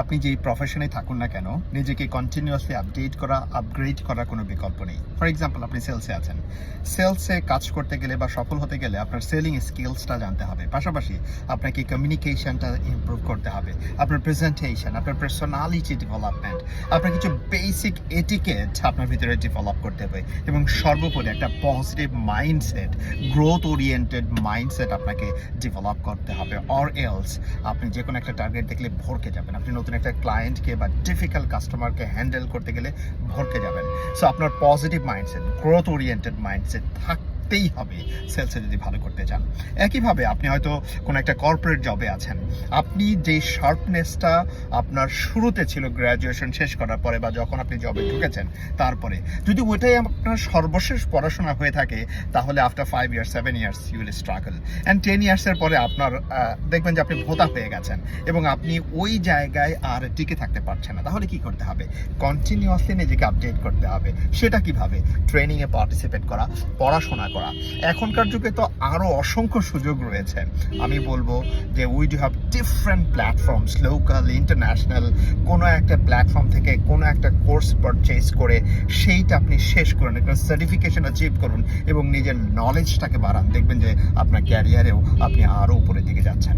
আপনি যেই প্রফেশনে থাকুন না কেন, নিজেকে কন্টিনিউয়াসলি আপগ্রেড করার কোনো বিকল্প নেই। ফর এক্সাম্পল, আপনি সেলসে আছেন। সেলসে কাজ করতে গেলে বা সফল হতে গেলে আপনার সেলিং স্কিলসটা জানতে হবে। পাশাপাশি আপনাকে কমিউনিকেশনটা ইমপ্রুভ করতে হবে, আপনার প্রেজেন্টেশন, আপনার পার্সোনালিটি ডেভেলপমেন্ট, আপনার কিছু বেসিক এটিকেট আপনার ভিতরে ডেভেলপ করতে হবে এবং সর্বোপরি একটা positive mindset, growth oriented mindset আপনাকে ডেভেলপ করতে হবে। অর এলস আপনি যে কোনো একটা টার্গেট দেখলে ভরকে যাবেন। আপনি নতুন একটা ক্লায়েন্টকে বা ডিফিকাল্ট কাস্টমারকে হ্যান্ডেল করতে গেলে ভরকে যাবেন। সো আপনার positive mindset, growth oriented mindset থাকতেই হবে সেলসে যদি ভালো করতে চান। একইভাবে আপনি হয়তো কোনো একটা কর্পোরেট জবে আছেন। আপনি যে শার্পনেসটা আপনার শুরুতে ছিল গ্র্যাজুয়েশন শেষ করার পরে বা যখন আপনি জবে ঢুকেছেন তারপরে, যদি ওইটাই আপনার সর্বশেষ পড়াশোনা হয়ে থাকে, তাহলে after 5 years 7 years you will struggle. And 10 ইয়ার্সের পরে আপনার দেখবেন যে আপনি ভোতা হয়ে গেছেন এবং আপনি ওই জায়গায় আর টিকে থাকতে পারছেন না। তাহলে কি করতে হবে? কন্টিনিউয়াসলি নিজেকে আপডেট করতে হবে। সেটা কিভাবে? ট্রেনিংয়ে পার্টিসিপেট করা, পড়াশোনা করা। এখনকার যুগে তো আরও অসংখ্য সুযোগ রয়েছে। আমি বলবো যে we do have different platforms, local, international. কোনো একটা প্ল্যাটফর্ম থেকে কোনো একটা কোর্স পারচেজ করে সেইটা আপনি শেষ করুন, একটা সার্টিফিকেশন অ্যাচিভ করুন এবং নিজের নলেজটাকে বাড়ান। দেখবেন যে আপনার ক্যারিয়ারেও আপনি আরও উপরের দিকে যাচ্ছেন।